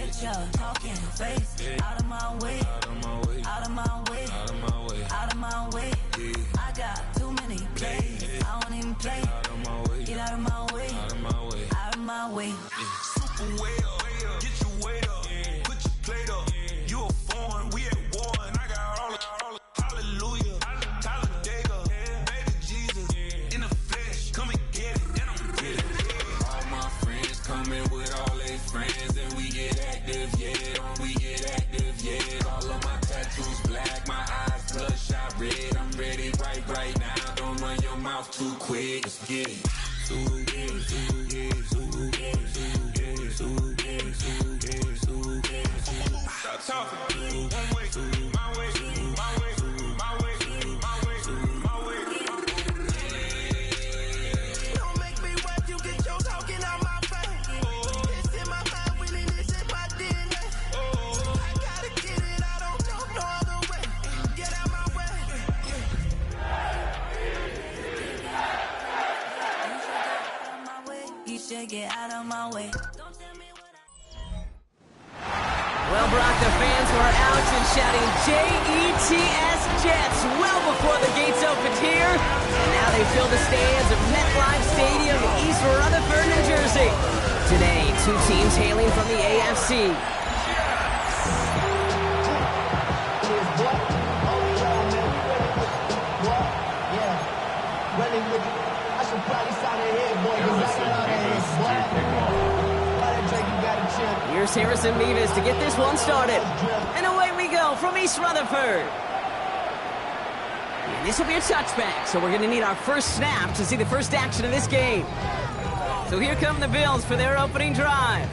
bitch, yeah, talking face. Out of my way, out of my way, out of my way, out of my way, out of my way. I got too many plays. I don't even play. Out of my way, get out of my way, out of my way, out of my way. Super way up, get your weight up, put your plate up. You a foreign, we at war, and I got all the hallelujah, Talladega, baby Jesus, in the flesh, come and get it, and I'm get it. All my friends coming with all their friends, and we get active, yeah, we get active, yeah. All of my tattoos black, my eyes bloodshot red. I'm ready right now. Don't run your mouth too quick. Let's get it. Stop talking. One way, my way, my way, my way, my way, my way. Don't make me wet. You get your talking out my face. It's in my mind, winning this in my DNA. I gotta get it. I don't know no other way. Get out my way. You should get out of my way. Well, Brock, the fans were out and shouting J-E-T-S Jets well before the gates opened here. And now they fill the stands of MetLife Stadium in East Rutherford, New Jersey. Today, two teams hailing from the AFC. I should probably sign it here, boy, because I got all that Here's Harrison Mevis to get this one started. And away we go from East Rutherford. And this will be a touchback, so we're going to need our first snap to see the first action of this game. So here come the Bills for their opening drive.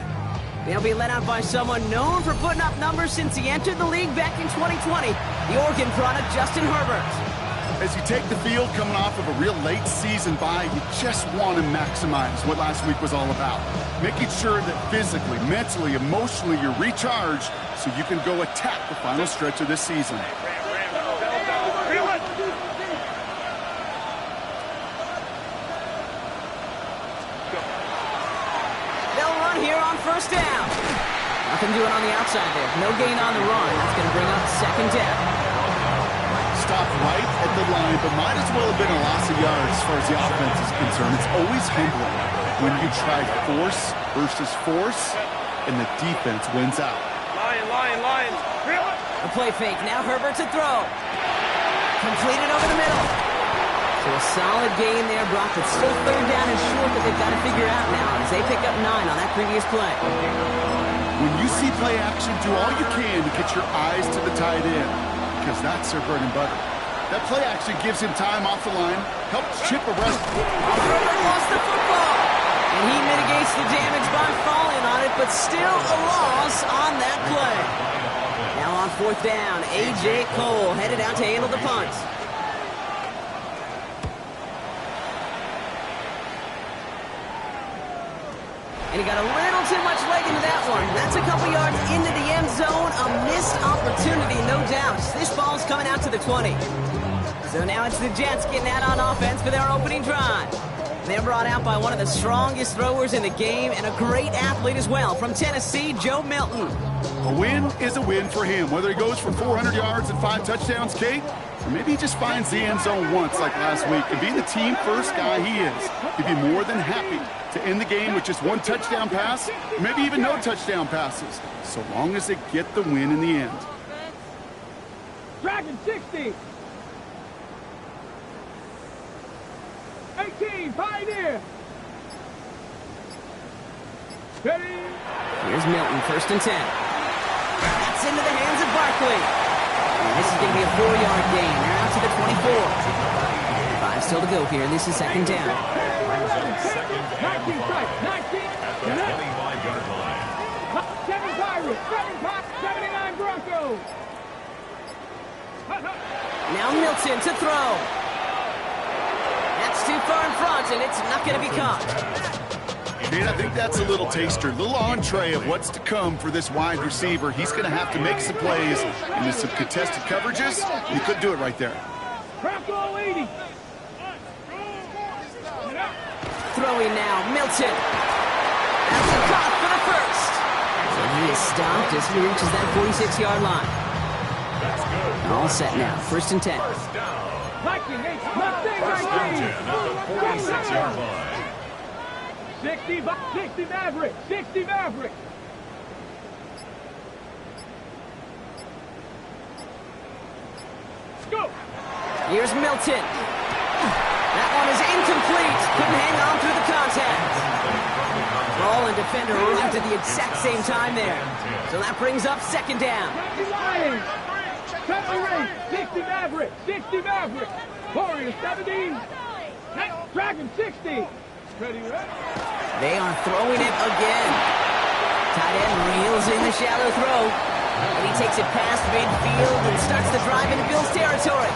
They'll be led out by someone known for putting up numbers since he entered the league back in 2020, the Oregon product, Justin Herbert. As you take the field coming off of a real late season bye, you just want to maximize what last week was all about. Making sure that physically, mentally, emotionally, you're recharged so you can go attack the final stretch of this season. They'll run here on first down. Nothing doing on the outside there. No gain on the run. That's going to bring up second down. Stopped right at the line, but might as well have been a loss of yards as far as the offense is concerned. It's always humbling when you try force versus force, and the defense wins out. Lion. The play fake. Now Herbert to throw. Completed over the middle. So a solid gain there, Brock. It's still third down and short, but they've got to figure out now as they pick up 9 on that previous play. When you see play action, do all you can to get your eyes to the tight end, because that's their bread and butter. That play action gives him time off the line, helps chip a rest. Herbert lost the football. And he mitigates the damage by falling on it, but still a loss on that play. Now on fourth down, A.J. Cole headed out to handle the punt. And he got a little too much leg into that one. That's a couple yards into the end zone. A missed opportunity, no doubt. This ball's coming out to the 20. So now it's the Jets getting out on offense for their opening drive. They're brought out by one of the strongest throwers in the game and a great athlete as well from Tennessee, Joe Milton. A win is a win for him, whether he goes for 400 yards and 5 touchdowns, Kate, or maybe he just finds the end zone once like last week. And being the team-first guy he is, he'd be more than happy to end the game with just 1 touchdown pass, or maybe even no touchdown passes, so long as they get the win in the end. Dragon 60. 18, Pioneer. Ready. Here's Milton, first and 10. That's into the hands of Barkley. And this is going to be a 4-yard gain. They're out to the 24. 5 still to go here. This is second down. 19 strike, 19. At the 25-yard line. 7 Pirates, 7 Pop, 79 Broncos. Now Milton to throw. That's too far in front, and it's not going to be caught. Kate, I think that's a little taster, a little entree of what's to come for this wide receiver. He's going to have to make some plays into some contested coverages. He could do it right there. Bronco 80. Throwing now, Milton. That's a caught for the first. So he is stopped as he reaches that 46-yard line. That's good. All set now. 1st and 10. First down. Viking, First down 10 at the 46-yard line. 60 Maverick. 60 Maverick. Go. Here's Milton. That one is incomplete. Couldn't hang on through the contact. Ball and defender arrived at the exact same time there. So that brings up 2nd down. 60 Maverick. 60 Maverick. Warriors 17. Dragon 60. Ready, ready. They are throwing it again. Tight end reels in the shallow throw. And he takes it past midfield and starts the drive into Bills territory.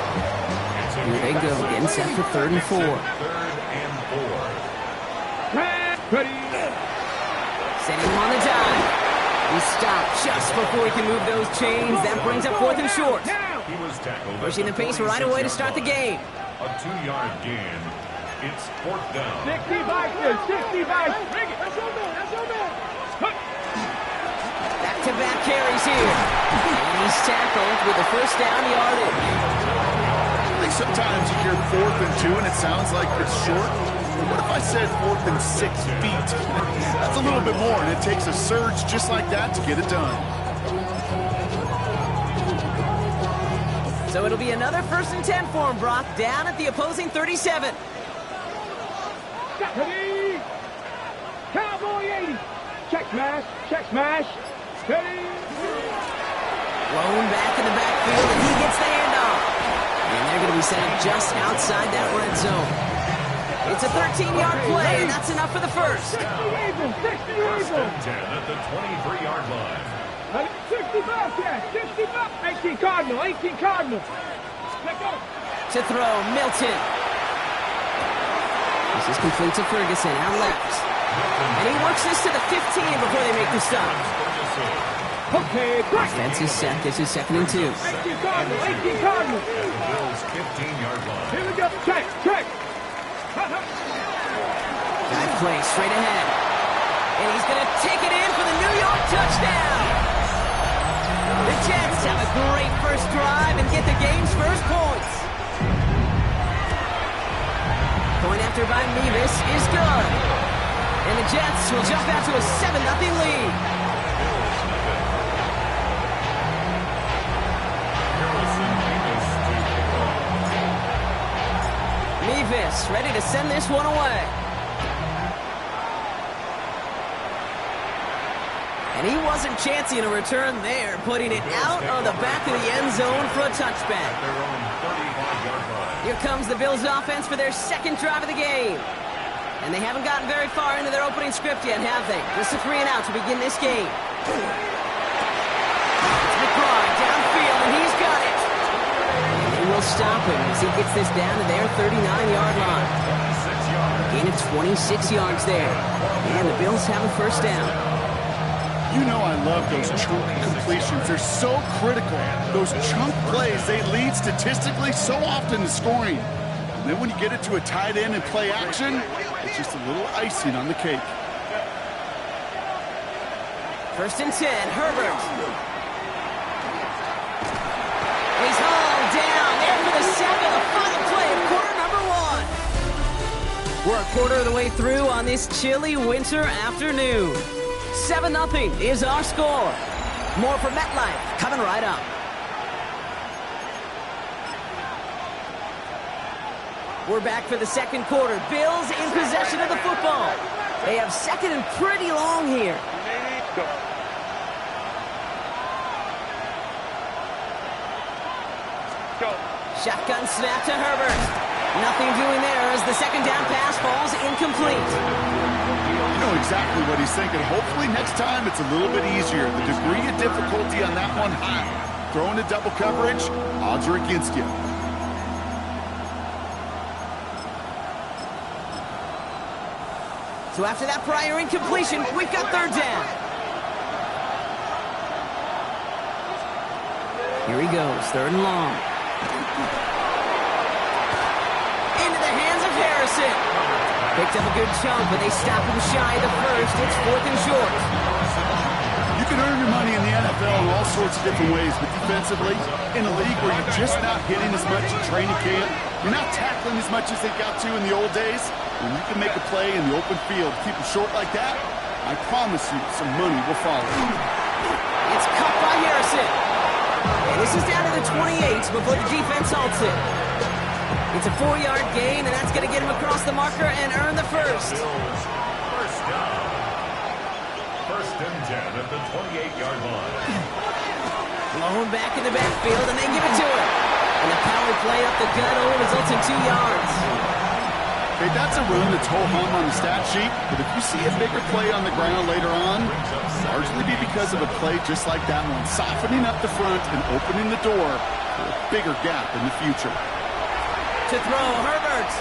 Here they go, getting set for 3rd and 4. 3rd and 4. Ready. Setting him on the dive. He stopped just before he can move those chains. That brings up 4th and short. He was tackled. Pushing the pace right away to start the game. A 2-yard gain. It's 4th down. 60 Vikings. 60 Vikings. Bring it. That's your man. That's your man. Back-to-back carries here. And he's tackled with the 1st down yardage. I think sometimes you hear 4th and 2 and it sounds like it's short. But what if I said 4th and 6 feet? That's a little bit more, and it takes a surge just like that to get it done. So it'll be another 1st and 10 for him, Brock, down at the opposing 37. Ready. Cowboy 80. Check smash. Check smash. Ready. Blown back in the backfield, and he gets the handoff. And they're going to be set up just outside that red zone. It's a 13-yard play, and that's enough for the 1st. 60 Eagles. 60 Eagles. 1st and 10 at the 23-yard line. 60 Bobcats. 60 Bobcats. 18 Cardinal. 18 Cardinal. Let go. To throw, Milton. This is complete to Ferguson, out left. And he works this to the 15 before they make the stop. Okay, break. Defense is set. This is 2nd and 2. 18 Cardinal. 18 Cardinal. At the Bills' 15-yard line. Here we go. Check. Check. Dive play straight ahead. And he's going to take it in for the New York touchdown. The Jets have a great first drive and get the game's first points. Point after by Mevis is good. And the Jets will jump out to a 7-0 lead. Mevis ready to send this one away. And he wasn't chancing a return there, putting it out of the back of the end zone for a touchback. Their own 35-yard line. Here comes the Bills offense for their 2nd drive of the game. And they haven't gotten very far into their opening script yet, have they? Just a 3 and out to begin this game. It's McBride downfield, and he's got it. And they will stop him as he gets this down to their 39-yard line. 26 yards. Gain of 26 yards there. And the Bills have a 1st down. You know I love those chunk completions. They're so critical. Those chunk plays, they lead statistically so often to scoring. And then when you get it to a tight end and play action, it's just a little icing on the cake. 1st and 10, Herbert. He's hauled down there for the sack of the final play of quarter number 1. We're a quarter of the way through on this chilly winter afternoon. 7-0 is our score. More from MetLife coming right up. We're back for the 2nd quarter. Bills in possession of the football. They have 2nd and pretty long here. Shotgun snap to Herbert. Nothing doing there as the 2nd down pass falls incomplete. You know exactly what he's thinking. Hopefully next time it's a little bit easier. The degree of difficulty on that one high. Throwing to double coverage, odds are against you. So after that prior incompletion, we've got 3rd down. Here he goes, 3rd and long. Into the hands of Harrison. Picked up a good chunk, but they stop him shy of the 1st. It's 4th and short. You can earn your NFL in all sorts of different ways, but defensively, in a league where you're just not hitting as much in training camp, you're not tackling as much as they got to in the old days, when you can make a play in the open field, keep it short like that, I promise you some money will follow. It's cut by Harrison. And this is down to the 28 before the defense halts it. It's a 4-yard gain, and that's going to get him across the marker and earn the first. First down. First and 10 at the 28-yard line. Blown back in the backfield, and they give it to him. And the power play up the gut only results in 2 yards. Hey, that's a run that's ho-hum on the stat sheet, but if you see a bigger play on the ground later on, largely be because of a play just like that one, softening up the front and opening the door for a bigger gap in the future. To throw, Herbert.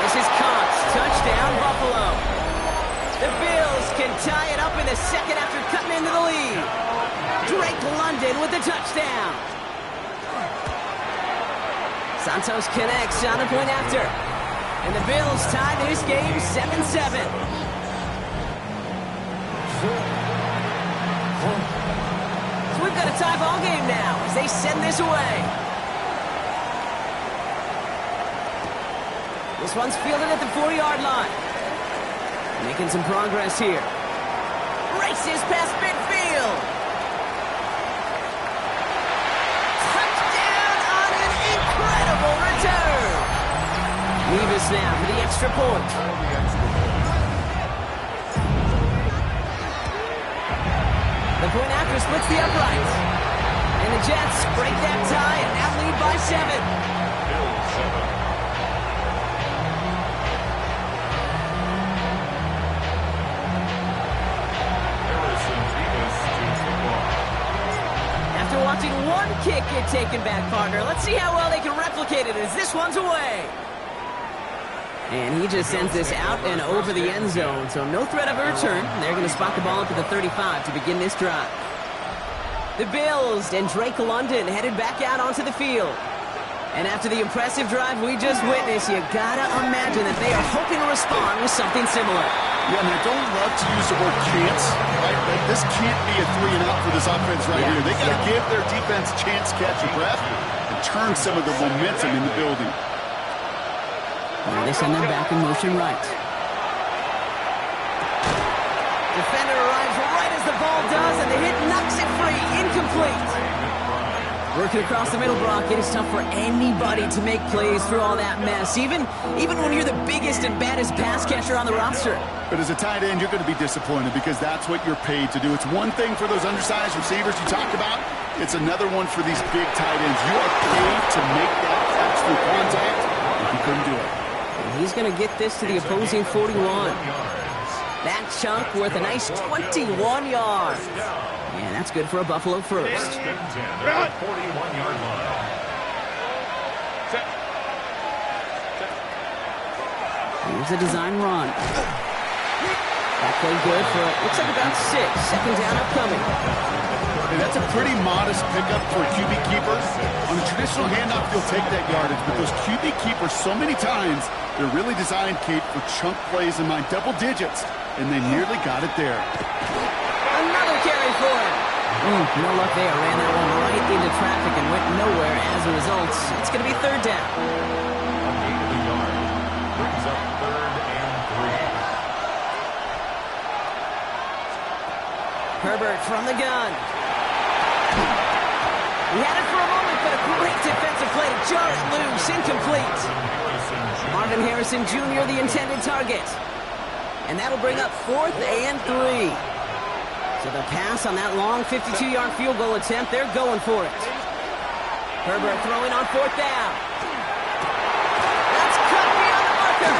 This is Cox. Touchdown, Buffalo. The Bills can tie it up in the second after cutting into the lead. Drake London with the touchdown. Santos connects on a point after. And the Bills tie this game 7-7. So we've got a tie ball game now as they send this away. This one's fielded at the 40-yard line. Making some progress here. Races past midfield. Return. Nevis now for the extra point. The point after splits the uprights. And the Jets break that tie and now lead by 7. After watching one kick get taken back, partner, let's see how well they can replicate it as this one's away. And he just sends this out and over the end zone, so no threat of a return. They're going to spot the ball up at the 35 to begin this drive. The Bills and Drake London headed back out onto the field. And after the impressive drive we just witnessed, you gotta imagine that they are hoping to respond with something similar. Yeah, and I don't love to use the word chance, right? But this can't be a 3-and-out for this offense right here. They got to give their defense a chance to catch a breath and turn some of the momentum in the building. Now they send them back in motion right. Defender arrives right as the ball does, and the hit knocks it free. Incomplete. Working across the middle, Brock, it is tough for anybody to make plays through all that mess, even when you're the biggest and baddest pass catcher on the roster. But as a tight end, you're going to be disappointed because that's what you're paid to do. It's one thing for those undersized receivers you talked about. It's another one for these big tight ends. You are paid to make that catch through contact, if you couldn't do it. And he's going to get this to the opposing 41. That chunk worth a nice 21 yards. And that's good for a Buffalo first. 41-yard line. Here's a design run. That play good for, looks like about 6. Second down upcoming. And that's a pretty modest pickup for a QB keeper. On a traditional handoff, you'll take that yardage. But those QB keepers, so many times, they're really designed, Kate, for chunk plays in my double digits. And they nearly got it there. Another carry for him. No luck there. Ran that one right into traffic and went nowhere as a result. It's going to be third down. Brings up 3rd and 3. Herbert from the gun. He had it for a moment, but a great defensive play to jar it loose. Incomplete. Marvin Harrison Jr., the intended target. And that'll bring up 4th and 3. So the pass on that long 52-yard field goal attempt, they're going for it. Herbert throwing on 4th down. That's cut beyond the marker.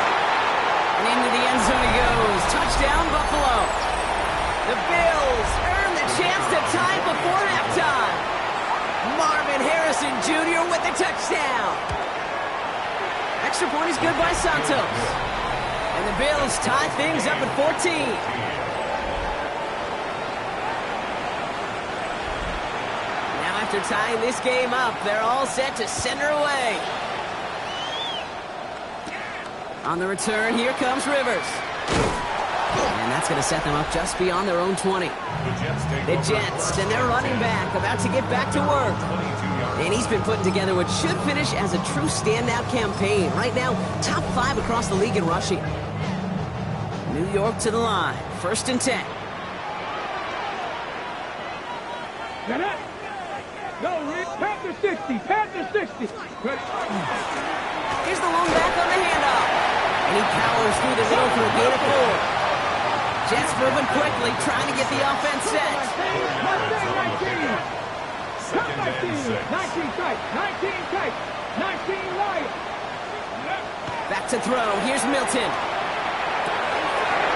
And into the end zone he goes. Touchdown, Buffalo. The Bills earn the chance to tie before halftime. Marvin Harrison Jr. with the touchdown. Extra point is good by Santos. And the Bills tie things up at 14. Now after tying this game up, they're all set to send her away. On the return, here comes Rivers. And that's going to set them up just beyond their own 20. The Jets, and their running back, about to get back to work. And he's been putting together what should finish as a true standout campaign. Right now, top 5 across the league in rushing. New York to the line. 1st and 10. No, Rick. Panther 60. Panther 60. Ready. Here's the lone back on the handoff. And he powers through the middle for a gain of 4. Jets moving quickly, trying to get the offense set. 19 tight. 19 tight. 19 wide. Back to throw. Here's Milton.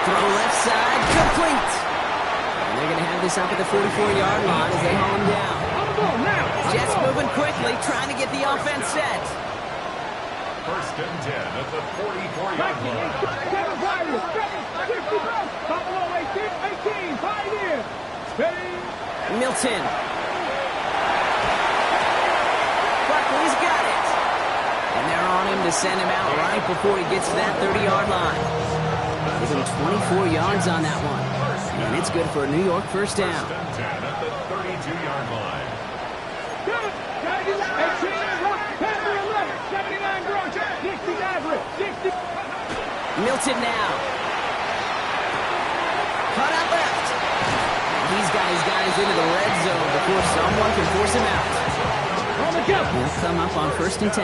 Throw left side. Complete. And they're going to have this up at the 44-yard line as they haul him down. Jets moving quickly, trying to get the offense set. 1st and 10 at the 44-yard line. 7 Tigers. 60 bucks. Buffalo 18. 5 years. Steady. Milton. Buckley's got it. And they're on him to send him out right before he gets to that 30-yard line. Give him 24 yards on that one. And it's good for a New York 1st down. 1st and 10 at the 32-yard line. 60 Nazareth. 60. Milton now. Cut out left. He's got his guys into the red zone before someone can force him out. He'll come up on 1st and 10.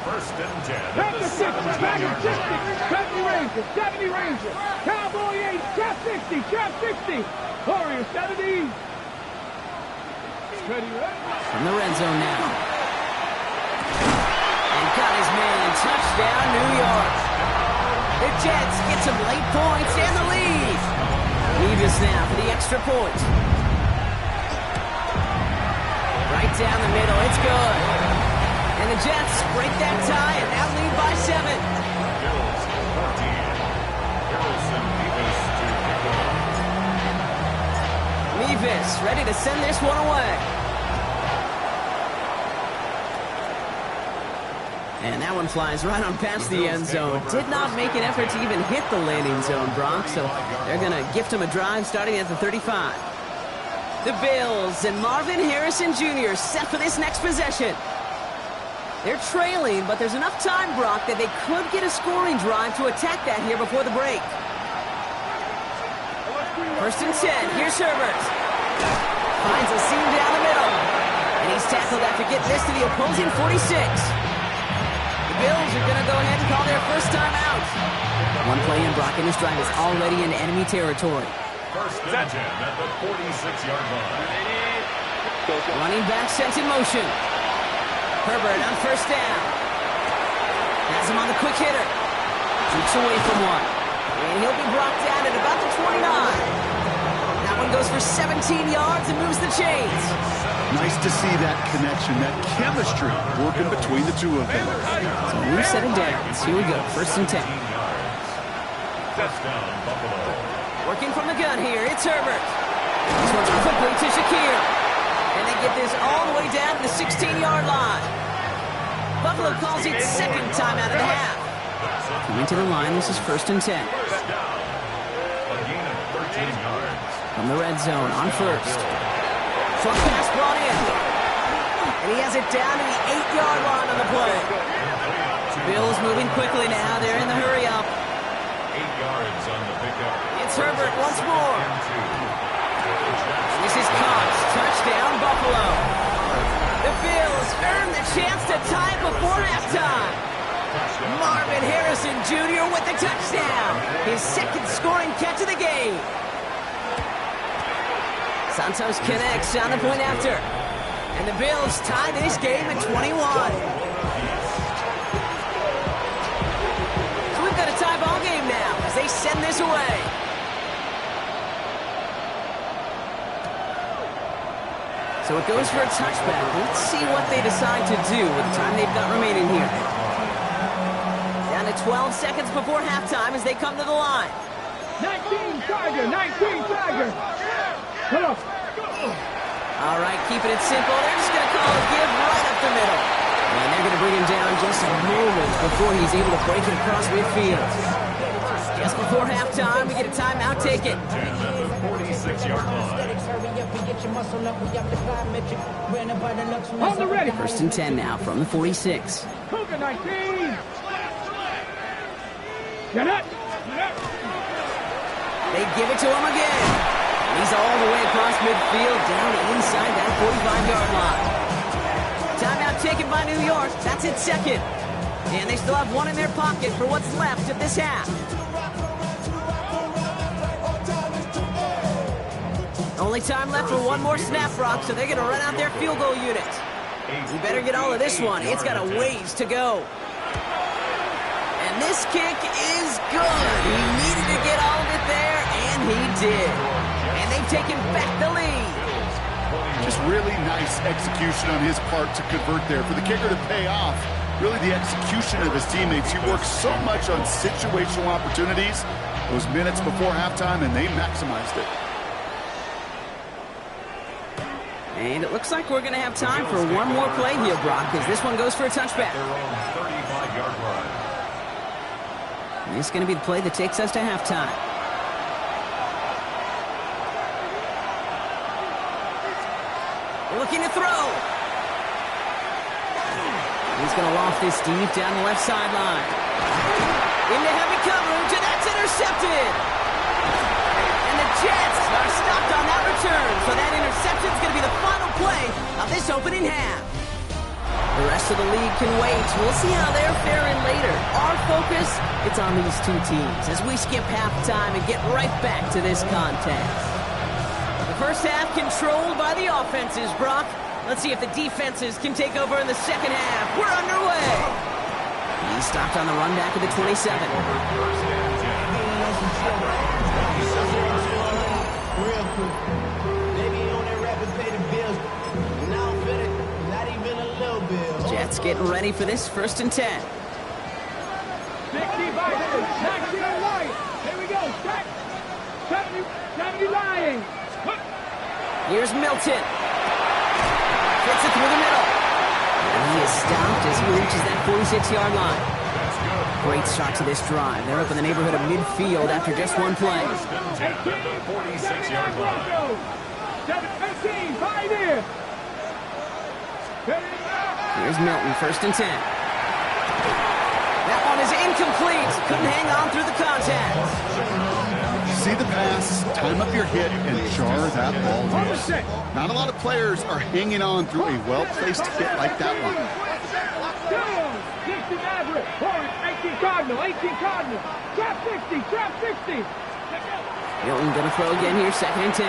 1st and 10 Back at to the 60. Back to 60. 17-yard line. 70 Rangers. Cowboy 8. Trap 60. Trap 60. Warrior 70. Ready, From the red zone now. And got his man. Touchdown, New York. The Jets get some late points and the lead. Nevis now for the extra point. Right down the middle. It's good. And the Jets break that tie and now lead by 7. Bills 14. Harrison Nevis to kick off. Nevis ready to send this one away. And that one flies right on past the end zone. Did not make an effort to even hit the landing zone, Brock. So they're going to gift him a drive starting at the 35. The Bills and Marvin Harrison Jr. set for this next possession. They're trailing, but there's enough time, Brock, that they could get a scoring drive to attack that here before the break. 1st and 10. Here's Herbert. Finds a seam down the middle. And he's tackled after getting this to the opposing 46. The Bills are going to go ahead and call their first time out. One play in, Brock, and this drive is already in enemy territory. 1st and 10 at the 46-yard line. Running back sent in motion. Herbert on 1st down. Has him on the quick hitter. Shoots away from one. And he'll be brought down at about the 29. That one goes for 17 yards and moves the chains. Nice to see that connection, that chemistry working between the two of them. So new set of downs. Here we go. 1st and 10. First down, Buffalo. Working from the gun here. It's Herbert. This one's quickly to Shakir. And they get this all the way down to the 16-yard line. Buffalo calls it 2nd time out of the half. Coming to the line, this is 1st and 10. First down. A gain of 13 yards. From the red zone on 1st. Short pass brought in. And he has it down to the 8-yard line on the play. Bills moving quickly now. They're in the hurry up. 8 yards on the pickup. It's Herbert once more. And 2. This is caught. Touchdown, Buffalo. The Bills earn the chance to tie it before halftime. Marvin Harrison Jr. with the touchdown. His 2nd scoring catch of the game. Santos connects on the point after. And the Bills tie this game at 21. So we've got a tie ball game now as they send this away. So it goes for a touchback. Let's see what they decide to do with the time they've got remaining here. Down to 12 seconds before halftime as they come to the line. 19 Tiger. 19 Tiger. Come on. All right, keeping it simple. They're just going to call a give right up the middle. And they're going to bring him down just a moment before he's able to break it across midfield. Just before halftime, we get a timeout taken. At the 46-yard line. On the ready. First and 10 now from the 46. Cougar 19. Get up. They give it to him again. And he's all the way across midfield, down inside that 45-yard line. Timeout taken by New York. That's its second. And they still have one in their pocket for what's left of this half. Only time left for one more snap, Brock, so they're going to run out their field goal unit. You better get all of this one. It's got a ways to go. And this kick is good. He needed to get all of it there, and he did. And they've taken back the lead. Just really nice execution on his part to convert there. For the kicker to pay off, really the execution of his teammates. He works so much on situational opportunities those minutes before halftime, and they maximized it. And it looks like we're going to have time for one more play here, Brock, because this one goes for a touchback. Their own 35-yard line. And this is going to be the play that takes us to halftime. Looking to throw. He's going to loft this deep down the left sideline. Into heavy coverage, and that's intercepted. And the Jets are stopped on that return, so that interception is going to be the final play of this opening half. The rest of the league can wait. We'll see how they're faring later. Our focus, it's on these two teams as we skip halftime and get right back to this contest. The first half controlled by the offenses, Brock. Let's see if the defenses can take over in the second half. We're underway. He's stopped on the run back of the 27. Real quick. Maybe on that rapid pay the bills. Now I'm finished. Not even a little bit. Jets getting ready for this first and 10. 60 by 60 Lions. Here we go. 70 Lions. Here's Milton. Fits it through the middle. And he is stopped as he reaches that 46-yard line. Great start to this drive. They're up in the neighborhood of midfield after just one play. 46-yard line. 18, 5 in. Here's Milton, first and 10. That one is incomplete. Couldn't hang on through the contact. See the pass, time up your hit, and jar that ball loose. Not a lot of players are hanging on through a well-placed hit like that one. 60 Maverick. 18 Cardinal. 18 Cardinal. Trap 60. Trap 60. Milton gonna throw again here, second and 10.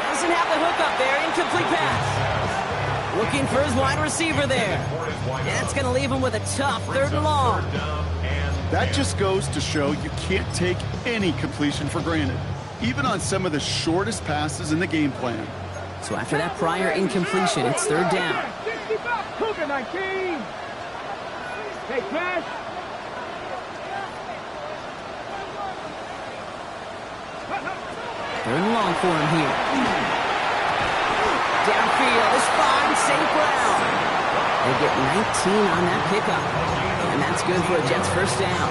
Doesn't have the hook up there, incomplete pass. Looking for his wide receiver there. And that's gonna leave him with a tough third and long. That just goes to show you can't take any completion for granted, even on some of the shortest passes in the game plan. So after that prior incompletion, it's third down. 65. Cougar 19. Hey, Crash. Third and long for him here. Downfield is fine, St. Brown. They get 19 on that pickup. And that's good for a Jets first down.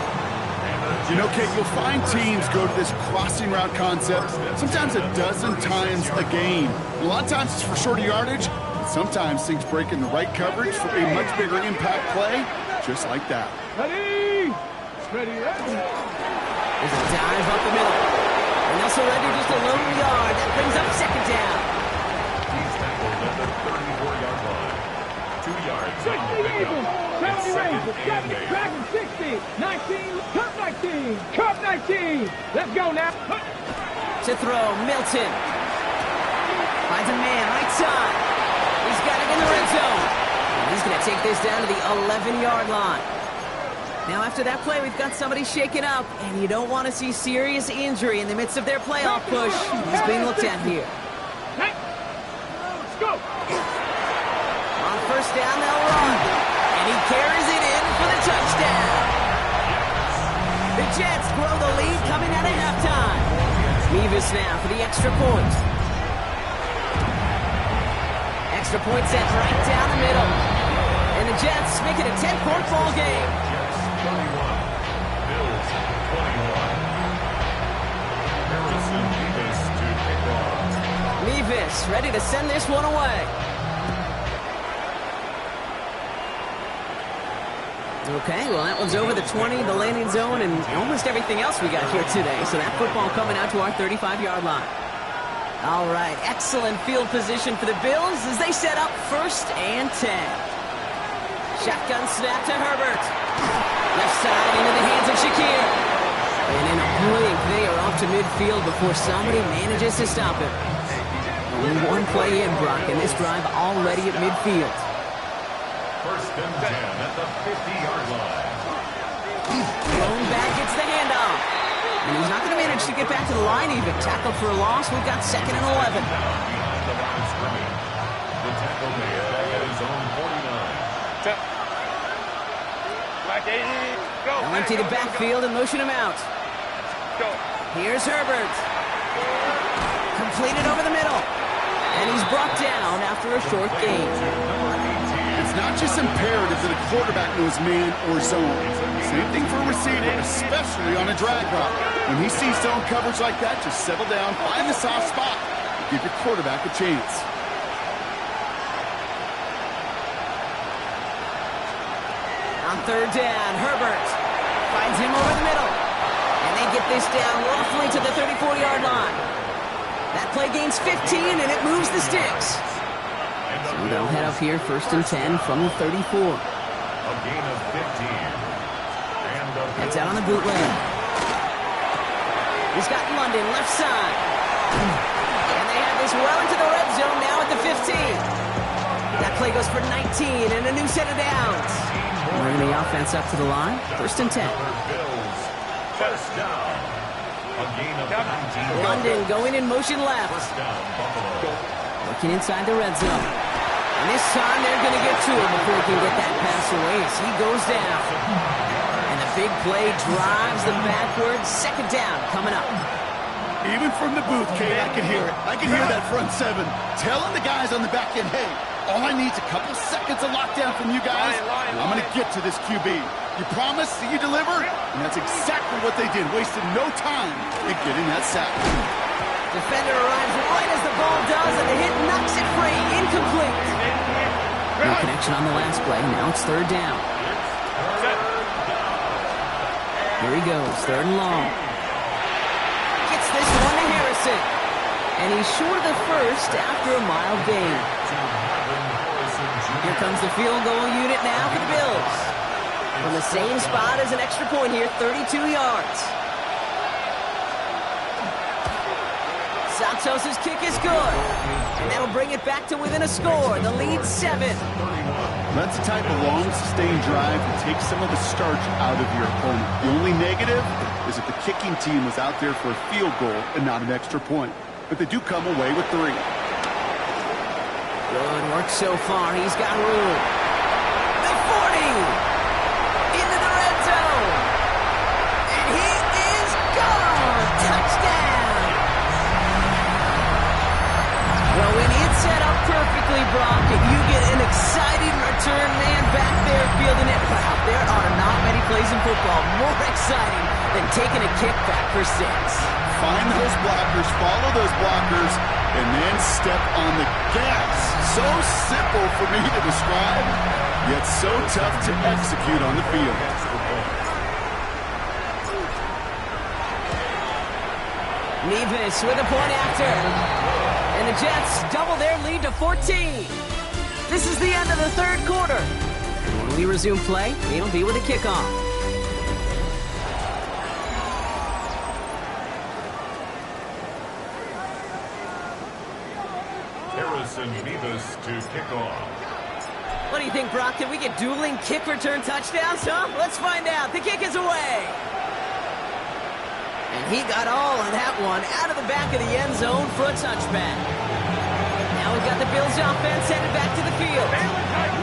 You know, Kate, you'll find teams go to this crossing route concept sometimes a dozen times a game. A lot of times it's for shorter yardage, but sometimes things break in the right coverage for a much bigger impact play, just like that. Ready. Ready. There's a dive up the middle. And they'll surrender just a lone yard. That brings up second down. He's tackled at the 34-yard line. 2 yards 60 on the pickup. It's 70 second Rangers. and 8. Dragon 60. 19. Cup 19. Cup 19. Let's go now. To throw, Milton. Finds a man, right side. He's got it in the red zone. And he's going to take this down to the 11-yard line. Now after that play, we've got somebody shaken up, and you don't want to see serious injury in the midst of their playoff push. He's being looked at here. Let's go. On first down, they'll run. And he carries it in for the touchdown. The Jets grow the lead coming out of halftime. Mevis now for the extra point. Extra point set right down the middle. And the Jets make it a 10-point ball game. 21. Bills 21. Davis ready to send this one away. Okay, well, that one's over the 20, the landing zone, and almost everything else we got here today. So that football coming out to our 35-yard line. All right, excellent field position for the Bills as they set up 1st and 10. Shotgun snap to Herbert. Left side into the hands of Shakir. And in a blink, they are off to midfield before somebody manages to stop him. Only one play in, Brock, and this drive already at midfield. 1st and 10 at the 50-yard line. Thrown back, gets the handoff. And he's not going to manage to get back to the line even. Tackled for a loss. We've got 2nd and 11. Behind the line of scrimmage. The tackle made back at his own 49. They'll empty the backfield and motion him out. Here's Herbert. Completed over the middle. And he's brought down after a short gain. It's not just imperative that a quarterback knows man or zone. Same thing for a receiver, especially on a drag route. When he sees zone coverage like that, just settle down, find the soft spot, and give your quarterback a chance. On 3rd down, Herbert finds him over the middle. And they get this down roughly to the 34-yard line. That play gains 15, and it moves the sticks. So they'll head up here 1st and 10 from the 34. A gain of 15. And Heads out on the bootleg. He's got London left side. And they have this well into the red zone now at the 15. That play goes for 19 and a new set of downs. Bring the offense up to the line. 1st and 10. Bills. 1st down. A gain of 19. London going in motion left. 1st down, Buffalo. Looking inside the red zone. And this time they're going to get to him before he can get that pass away as he goes down. And the big play drives them backwards. 2nd down coming up. Even from the booth, Kate, I can hear it. I can hear that front 7 telling the guys on the back end, hey, all I need is a couple seconds of lockdown from you guys, and I'm going to get to this QB. You promise that you deliver? And that's exactly what they did. Wasted no time in getting that sack. Defender arrives right as the ball does, and the hit knocks it free. Incomplete. No connection on the last play. Now it's 3rd down. Here he goes. 3rd and long. Gets this one to Harrison. And he's short of the first after a mild gain. Here comes the field goal unit now for the Bills. From the same spot as an extra point here, 32 yards. Santos' kick is good. And that'll bring it back to within a score. The lead 7. That's the type of long, sustained drive that takes some of the starch out of your opponent. The only negative is if the kicking team was out there for a field goal and not an extra point. But they do come away with 3. Good work so far. He's got room. The 40. Into the red zone. And he is gone. Touchdown. Well, when it's set up perfectly, Brock, and you get an exciting return man back there fielding it, wow, there are not many plays in football more exciting than taking a kick back for 6. Find those blockers, follow those blockers, and then step on the gas. So simple for me to describe, yet so tough to execute on the field. Nevis with a point after. And the Jets double their lead to 14. This is the end of the 3rd quarter. And when we resume play, it'll be with a kickoff. Harrison Nevis to kick off. What do you think, Brock? Can we get dueling kick return touchdowns, huh? Let's find out. The kick is away. And he got all of that one out of the back of the end zone for a touchback. Now we've got the Bills offense headed back to the field.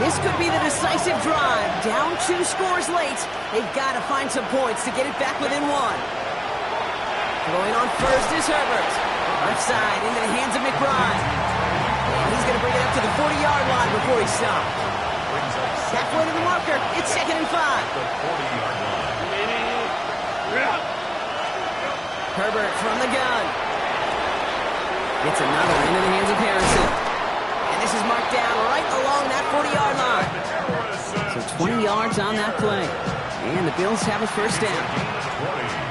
This could be the decisive drive. Down 2 scores late. They've got to find some points to get it back within 1. Going on first is Herbert. Left side into the hands of McBride. And he's going to bring it up to the 40-yard line before he stops. Halfway to the marker. It's 2nd and 5. The 40-yard line. Herbert from the gun. Gets another into the hands of Harrison. And this is marked down right along that 40-yard line. So 20 yards on that play. And the Bills have a first down.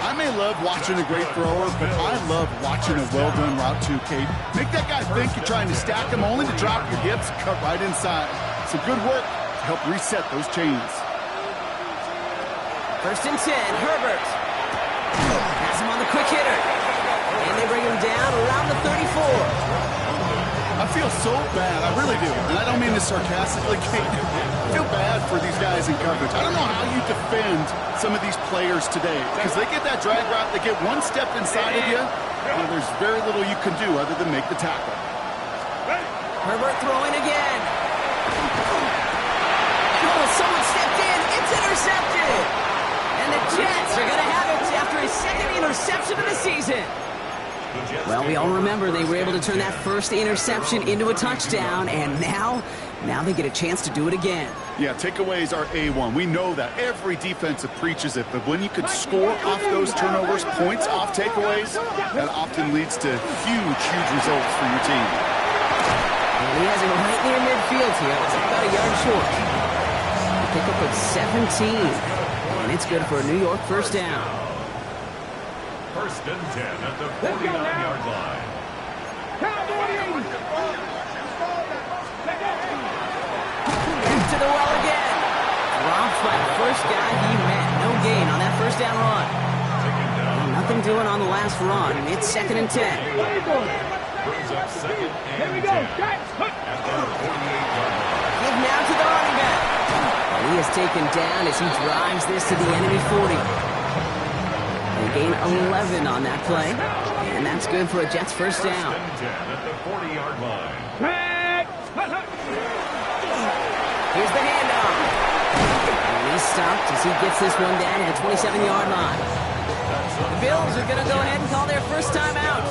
I may love watching a great thrower, but I love watching a well-done route too, Kate. Make that guy think you're trying to stack him only to drop your hips and cut right inside. Some good work to help reset those chains. First and 10, Herbert. Has him on the quick hitter. And they bring him down around the 34. I feel so bad, I really do. And I don't mean this sarcastically, Kate. I feel bad for these guys in coverage. I don't know how you defend some of these players today, because they get that drag route, they get one step inside of you, and there's very little you can do other than make the tackle. Herbert throwing again. Oh, someone stepped in. It's intercepted. And the Jets are going to have it after his second interception of the season. Well, we all remember they were able to turn that first interception into a touchdown, and now they get a chance to do it again. Yeah, takeaways are A1. We know that. Every defensive preaches it, but when you can score off those turnovers, points off takeaways, that often leads to huge results for your team. And he has it right near midfield here. It's about a yard short. The pickup of 17, and it's good for a New York first down. First and 10 at the 49-yard line. Back to the well again. Dropped by the first guy he met. No gain on that first down run. Nothing doing on the last run. It's second and 10. Brings up second and 10 at the 48-yard line. Give now to the running back. He is taken down as he drives this to the enemy 40. They gain 11 on that play, and that's good for a Jets first down. First and 10 at the 40-yard line. Here's the handoff. And he's stopped as he gets this one down at the 27-yard line. The Bills are going to go ahead and call their first time out.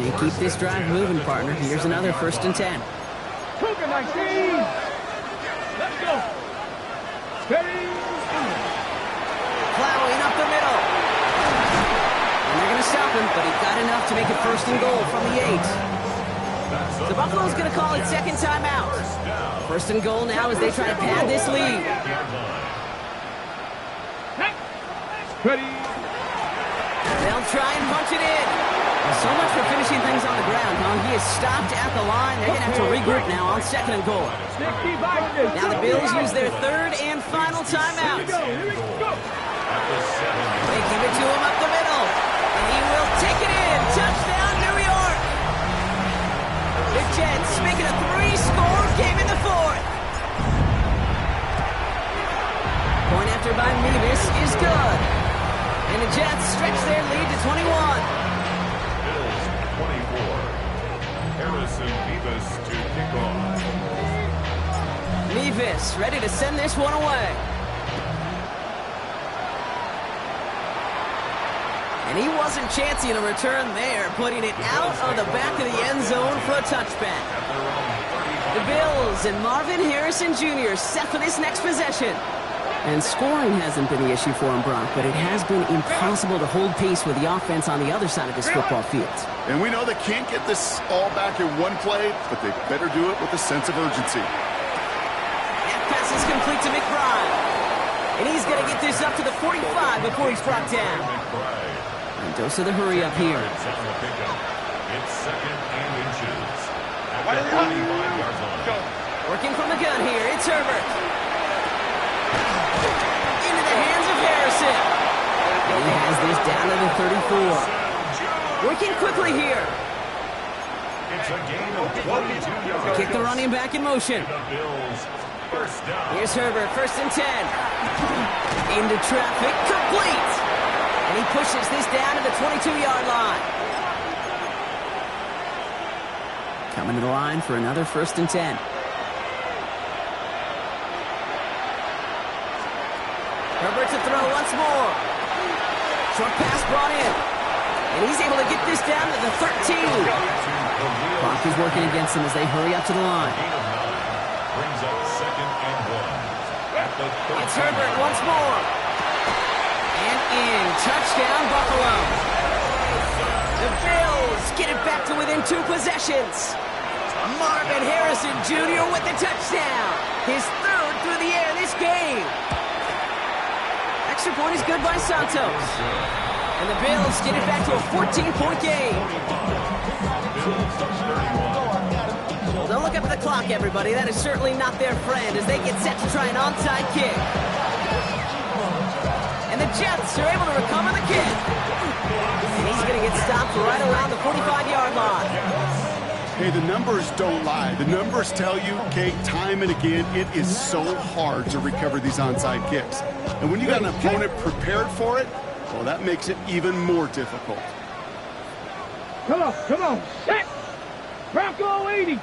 They keep this drive moving, partner. Here's another first and 10. Cougar 19. Let's go. Ready? Plowing up the middle. And they're going to stop him, but he got enough to make it first and goal from the 8. The Buffalo's going to call it second timeout. First and goal now as they try to pad this lead. Ready? They'll try and punch it in. So much for finishing things on the ground, huh? He is stopped at the line. They're going to have to regroup now on second and goal. Now the Bills use their third and final timeout. They give it to him up the middle. And he will take it in. Touchdown, New York. The Jets making a 3-score game in the fourth. Point after by Mevis is good. And the Jets stretch their lead to 21. Bills 24. Harrison Mevis to kick off. Mevis ready to send this one away. And he wasn't chancing a return there, putting it out of the back of the end zone for a touchback. The Bills and Marvin Harrison Jr. set for this next possession. And scoring hasn't been the issue for him, Brock, but it has been impossible to hold pace with the offense on the other side of this football field. And we know they can't get this all back in one play, but they better do it with a sense of urgency. That pass is complete to McBride. And he's going to get this up to the 45 before he's brought down. And dose of the hurry up here. It's second and inches at the 45-yard line. Working from the gun here, it's Herbert. Into the hands of Harrison. And he has this down to the 34. Working quickly here. It's a gain of 22 yards. Kick the running back in motion. The Bills first down. Here's Herbert, first and 10. Into traffic, complete. And he pushes this down to the 22-yard line. Coming to the line for another first and 10. Herbert to throw once more. Short pass brought in. And he's able to get this down to the 13. Clock is working against him as they hurry up to the line. Brings up second and 1 at the 13. It's Herbert once more. And in. Touchdown, Buffalo. The Bills get it back to within 2 possessions. Marvin Harrison Jr. with the touchdown. His 3rd through the air this game. Extra point is good by Santos. And the Bills get it back to a 14-point game. Well, don't look up at the clock, everybody. That is certainly not their friend as they get set to try an onside kick. And the Jets are able to recover the kick. And he's going to get stopped right around the 45-yard line. Hey, the numbers don't lie. The numbers tell you, Kate, time and again, it is so hard to recover these onside kicks. And when you got an opponent prepared for it, well, that makes it even more difficult. Come on, set! Bronco 80!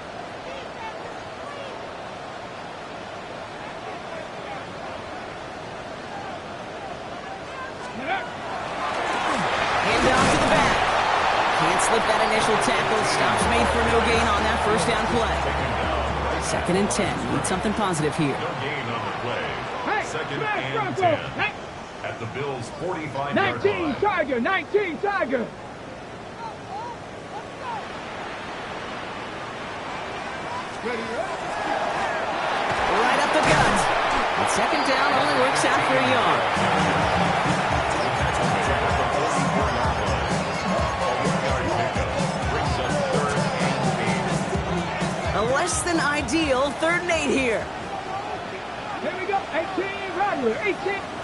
Hand off to the back. Can't slip that initial tackle. Stops made for no gain on that first down play. 2nd and 10. Need something positive here. No gain on the play. Hey, 2nd smash and Bronco! 10. At the Bills' 45-yard 19 line. Tiger, 19 Tiger! Right up the gut. And 2nd down only works out for a yard. A less than ideal 3rd and 8 here. Here we go, 18 Rattler, 18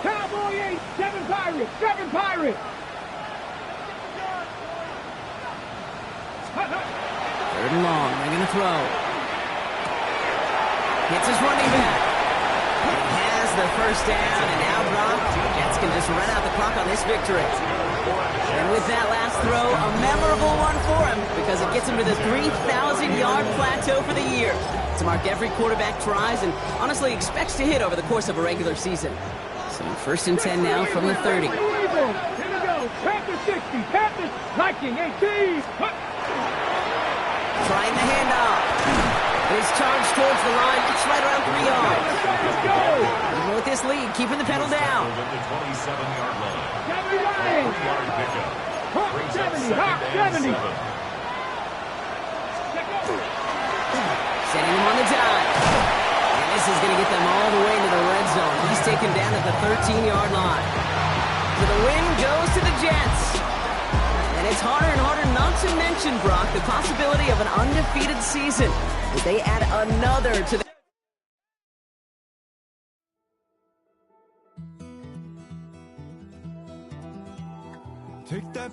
Cowboy 8, 7 Pirates, 7 Pirates! 3rd and long, they're going to throw. Hits his running back. He has the first down, and now Brock, the Jets can just run out the clock on this victory. And with that last throw, a memorable one for him because it gets him to the 3,000-yard plateau for the year. It's a mark every quarterback tries and honestly expects to hit over the course of a regular season. So 1st and 10 now from the 30. Here we go, Panthers 60, Panthers, Viking 18! Trying the handoff. His charge towards the line. It's right around 3 yards. Let's go! Even with this lead, keeping the pedal down. At the 27-yard line. 70 3-yard pickup. Hawk Brings up 70, 2nd Hawk and 70. 7. Setting him on the dime. And this is going to get them all the way into the red zone. He's taken down at the 13-yard line. So the win goes to the Jets. And it's harder and harder not to mention, Brock, the possibility of an undefeated season as they add another to the... Take that